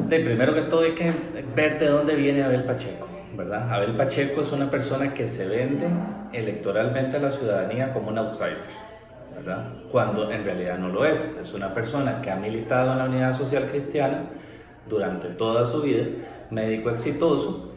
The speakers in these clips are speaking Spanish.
Primero que todo hay que ver de dónde viene Abel Pacheco, ¿verdad? Abel Pacheco es una persona que se vende electoralmente a la ciudadanía como un outsider, ¿verdad? Cuando en realidad no lo es. Es una persona que ha militado en la Unidad Social Cristiana durante toda su vida, médico exitoso,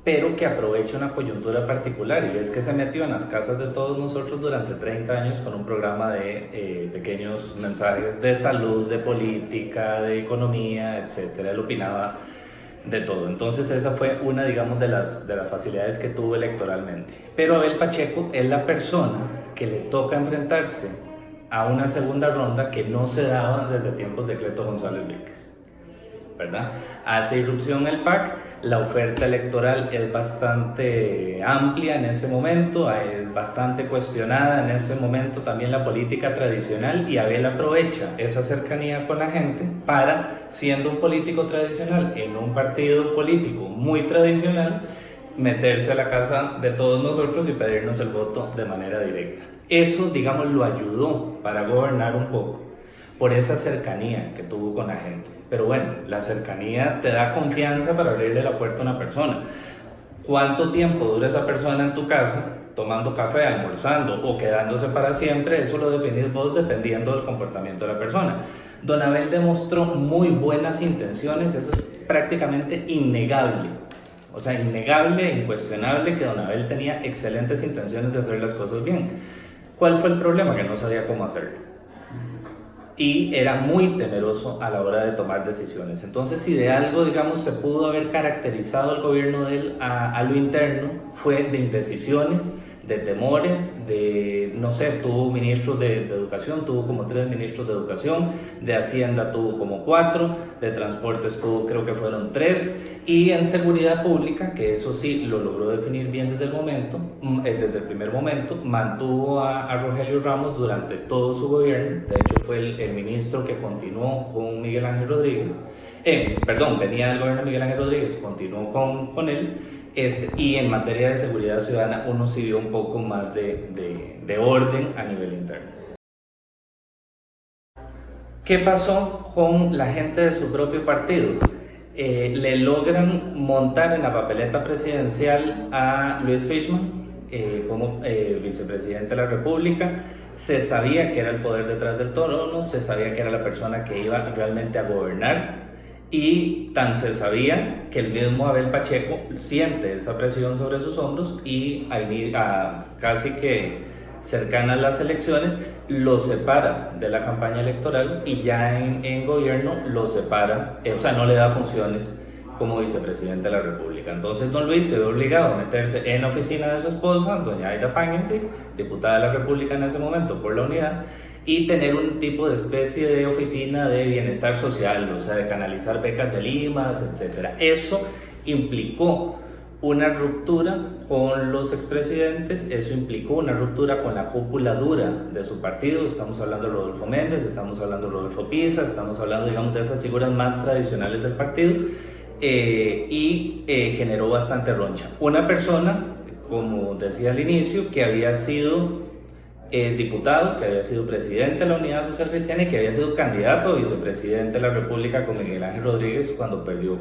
pero que aprovecha una coyuntura particular, y es que se metió en las casas de todos nosotros durante 30 años con un programa de pequeños mensajes de salud, de política, de economía, etcétera. Él opinaba de todo. Entonces esa fue una, digamos, de las facilidades que tuvo electoralmente. Pero Abel Pacheco es la persona que le toca enfrentarse a una segunda ronda que no se daba desde tiempos de Cleto González Víquez, ¿verdad? Hace irrupción el PAC, la oferta electoral es bastante amplia en ese momento, es bastante cuestionada en ese momento también la política tradicional, y Abel aprovecha esa cercanía con la gente para, siendo un político tradicional en un partido político muy tradicional, meterse a la casa de todos nosotros y pedirnos el voto de manera directa. Eso, digamos, lo ayudó para gobernar un poco, por esa cercanía que tuvo con la gente. Pero bueno, la cercanía te da confianza para abrirle la puerta a una persona. ¿Cuánto tiempo dura esa persona en tu casa, tomando café, almorzando o quedándose para siempre? Eso lo definís vos dependiendo del comportamiento de la persona. Don Abel demostró muy buenas intenciones, eso es prácticamente innegable. O sea, innegable e incuestionable que don Abel tenía excelentes intenciones de hacer las cosas bien. ¿Cuál fue el problema? Que no sabía cómo hacerlo. Y era muy temeroso a la hora de tomar decisiones. Entonces, si de algo, digamos, se pudo haber caracterizado el gobierno de él a lo interno, fue de indecisiones, de temores, de, no sé, tuvo ministros de educación, tuvo como 3 ministros de educación, de Hacienda tuvo como 4, de transportes tuvo, creo que fueron 3, y en seguridad pública, que eso sí lo logró definir bien desde el primer momento, mantuvo a Rogelio Ramos durante todo su gobierno. De hecho fue el ministro que continuó con Miguel Ángel Rodríguez, venía del gobierno de Miguel Ángel Rodríguez, continuó con él. Y en materia de seguridad ciudadana uno sí vio un poco más de orden a nivel interno. ¿Qué pasó con la gente de su propio partido? Le logran montar en la papeleta presidencial a Luis Fishman como vicepresidente de la República. Se sabía que era el poder detrás del trono, se sabía que era la persona que iba realmente a gobernar, y tan se sabía que el mismo Abel Pacheco siente esa presión sobre sus hombros, y casi que cercanas las elecciones lo separa de la campaña electoral, y ya en gobierno lo separa, o sea, no le da funciones como vicepresidente de la República. Entonces don Luis se ve obligado a meterse en la oficina de su esposa, doña Aida Fáñez, diputada de la República en ese momento por la Unidad, y tener un tipo de especie de oficina de bienestar social, o sea, de canalizar becas de Limas, etc. Eso implicó una ruptura con los expresidentes, eso implicó una ruptura con la cúpula dura de su partido. Estamos hablando de Rodolfo Méndez, estamos hablando de Rodolfo Pisa, estamos hablando, digamos, de esas figuras más tradicionales del partido, y generó bastante roncha. Una persona, como decía al inicio, que había sido diputado, que había sido presidente de la Unidad Social Cristiana y que había sido candidato a vicepresidente de la República con Miguel Ángel Rodríguez cuando perdió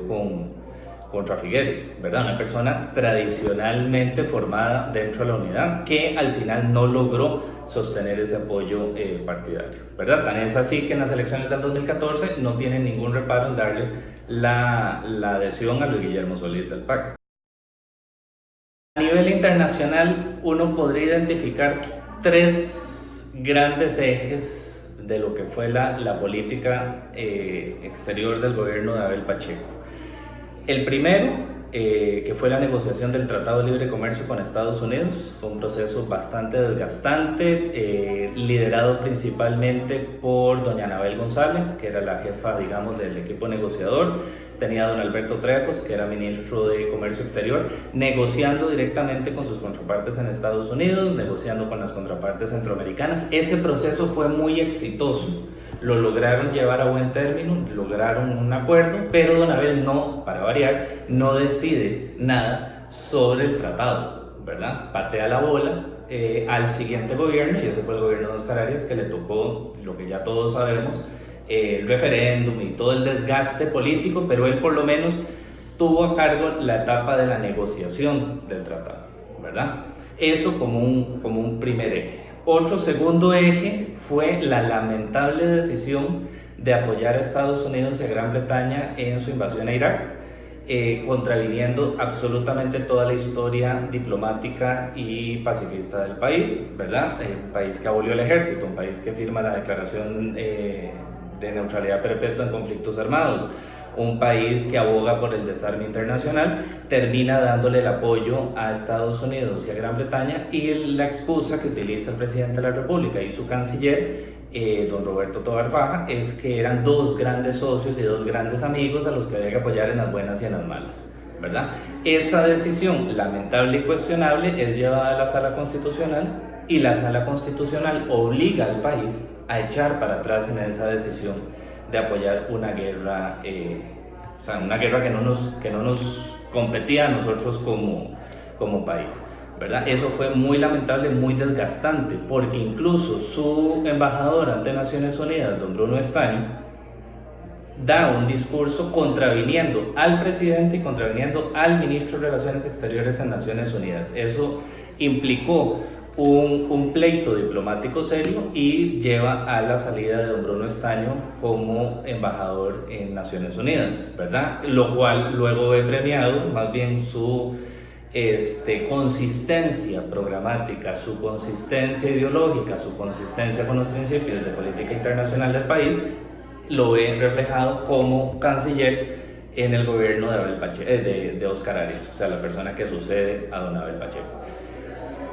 contra Figueres, ¿verdad? Una persona tradicionalmente formada dentro de la Unidad que al final no logró sostener ese apoyo partidario, ¿verdad? Tan es así que en las elecciones del 2014 no tienen ningún reparo en darle la adhesión a Luis Guillermo Solís del PAC. A nivel internacional uno podría identificar 3 grandes ejes de lo que fue la política exterior del gobierno de Abel Pacheco. El primero, que fue la negociación del Tratado de Libre Comercio con Estados Unidos, fue un proceso bastante desgastante, liderado principalmente por doña Anabel González, que era la jefa, digamos, del equipo negociador. Tenía a don Alberto Trejos, que era ministro de Comercio Exterior, negociando directamente con sus contrapartes en Estados Unidos, negociando con las contrapartes centroamericanas. Ese proceso fue muy exitoso. Lo lograron llevar a buen término, lograron un acuerdo, pero don Abel no, para variar, no decide nada sobre el tratado, ¿verdad? Patea la bola al siguiente gobierno, y ese fue el gobierno de Oscar Arias, que le tocó lo que ya todos sabemos, el referéndum y todo el desgaste político, pero él por lo menos tuvo a cargo la etapa de la negociación del tratado, ¿verdad? Eso como un primer eje. Otro segundo eje fue la lamentable decisión de apoyar a Estados Unidos y a Gran Bretaña en su invasión a Irak, contraviniendo absolutamente toda la historia diplomática y pacifista del país, ¿verdad? Un país que abolió el ejército, un país que firma la declaración de neutralidad perpetua en conflictos armados, un país que aboga por el desarme internacional, termina dándole el apoyo a Estados Unidos y a Gran Bretaña, y la excusa que utiliza el presidente de la República y su canciller, don Roberto Tobar Faja, es que eran dos grandes socios y dos grandes amigos a los que había que apoyar en las buenas y en las malas, ¿verdad? Esa decisión lamentable y cuestionable es llevada a la Sala Constitucional, y la Sala Constitucional obliga al país a echar para atrás en esa decisión de apoyar una guerra, una guerra que no nos competía a nosotros como país, ¿verdad? Eso fue muy lamentable, muy desgastante, porque incluso su embajador ante Naciones Unidas, don Bruno Estaño, da un discurso contraviniendo al presidente y contraviniendo al ministro de Relaciones Exteriores en Naciones Unidas. Eso implicó un pleito diplomático serio y lleva a la salida de don Bruno Estaño como embajador en Naciones Unidas, ¿verdad? Lo cual luego ve premiado más bien su consistencia programática, su consistencia ideológica, su consistencia con los principios de política internacional del país, lo ve reflejado como canciller en el gobierno de Abel Pacheco, de Óscar Arias, o sea, la persona que sucede a don Abel Pacheco.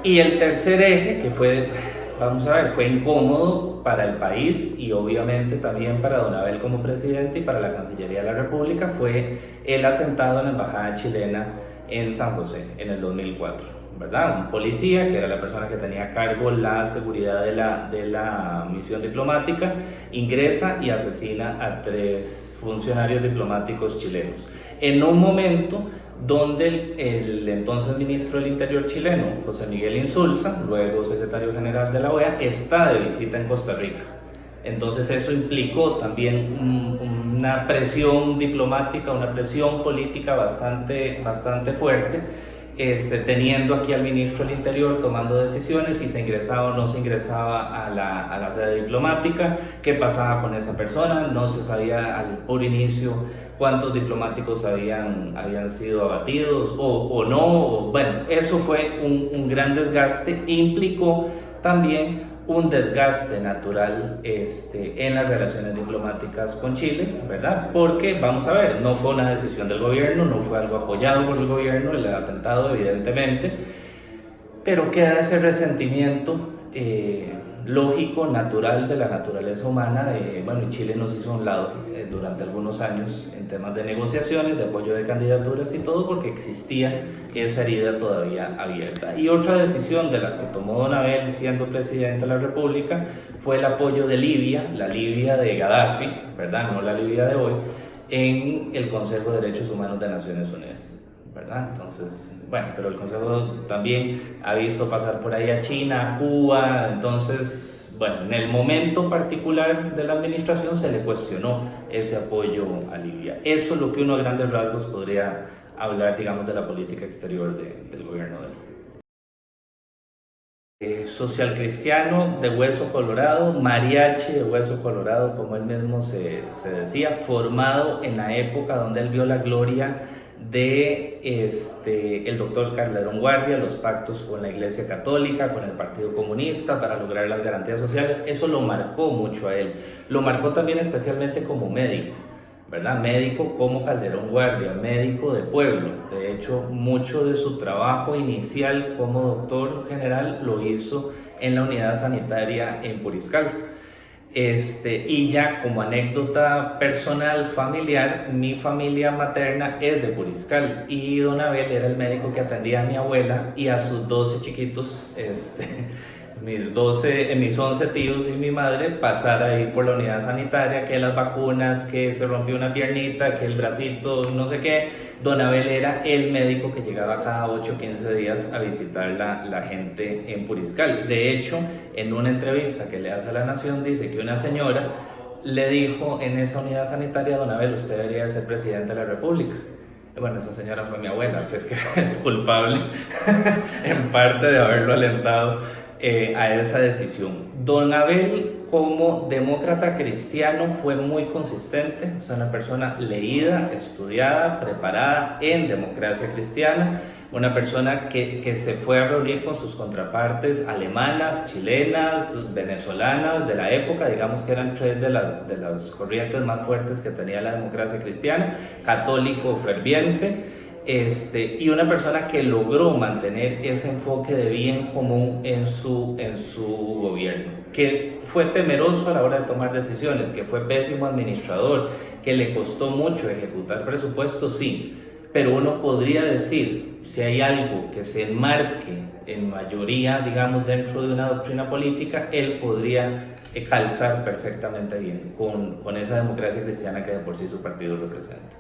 Y el tercer eje, que fue, vamos a ver, fue incómodo para el país y obviamente también para don Abel como presidente y para la Cancillería de la República, fue el atentado en la embajada chilena en San José en el 2004, ¿verdad? Un policía, que era la persona que tenía a cargo la seguridad de la misión diplomática, ingresa y asesina a 3 funcionarios diplomáticos chilenos, en un momento donde el entonces ministro del Interior chileno, José Miguel Insulza, luego secretario general de la OEA, está de visita en Costa Rica. Entonces eso implicó también una presión diplomática, una presión política bastante fuerte, teniendo aquí al ministro del Interior tomando decisiones si se ingresaba o no se ingresaba a la sede diplomática, qué pasaba con esa persona. No se sabía al puro inicio cuántos diplomáticos habían sido abatidos o no. Bueno, eso fue un gran desgaste, implicó también un desgaste natural en las relaciones diplomáticas con Chile, ¿verdad? Porque, vamos a ver, no fue una decisión del gobierno, no fue algo apoyado por el gobierno, el atentado evidentemente, pero queda ese resentimiento lógico, natural, de la naturaleza humana. Bueno, Chile nos hizo a un lado durante algunos años en temas de negociaciones, de apoyo de candidaturas y todo, porque existía esa herida todavía abierta. Y otra decisión de las que tomó don Abel siendo presidente de la República fue el apoyo de Libia, la Libia de Gaddafi, ¿verdad? No la Libia de hoy, en el Consejo de Derechos Humanos de Naciones Unidas, ¿verdad? Entonces, bueno, pero el Consejo también ha visto pasar por ahí a China, a Cuba. Entonces, bueno, en el momento particular de la administración se le cuestionó ese apoyo a Libia. Eso es lo que uno a grandes rasgos podría hablar, digamos, de la política exterior del gobierno de él. Social cristiano de hueso colorado, mariachi de hueso colorado, como él mismo se decía, formado en la época donde él vio la gloria de el doctor Calderón Guardia, los pactos con la Iglesia Católica, con el Partido Comunista para lograr las garantías sociales. Eso lo marcó mucho a él, lo marcó también especialmente como médico, ¿verdad? Médico como Calderón Guardia, médico de pueblo. De hecho, mucho de su trabajo inicial como doctor general lo hizo en la unidad sanitaria en Puriscal. Y ya como anécdota personal, familiar, mi familia materna es de Puriscal y don Abel era el médico que atendía a mi abuela y a sus 12 chiquitos, mis 11 tíos y mi madre, pasar ahí por la unidad sanitaria, que las vacunas, que se rompió una piernita, que el bracito, no sé qué. Don Abel era el médico que llegaba cada 8 o 15 días a visitar la gente en Puriscal. De hecho, en una entrevista que le hace a La Nación, dice que una señora le dijo en esa unidad sanitaria: don Abel, usted debería ser presidente de la República. Y bueno, esa señora fue mi abuela, así es que es culpable en parte de haberlo alentado a esa decisión. Don Abel, como demócrata cristiano, fue muy consistente, o sea, una persona leída, estudiada, preparada en democracia cristiana, una persona que se fue a reunir con sus contrapartes alemanas, chilenas, venezolanas de la época, digamos que eran tres de las corrientes más fuertes que tenía la democracia cristiana, católico ferviente, y una persona que logró mantener ese enfoque de bien común en su gobierno, que fue temeroso a la hora de tomar decisiones, que fue pésimo administrador, que le costó mucho ejecutar presupuestos, sí, pero uno podría decir, si hay algo que se enmarque en mayoría, digamos, dentro de una doctrina política, él podría calzar perfectamente bien con esa democracia cristiana que de por sí su partido representa.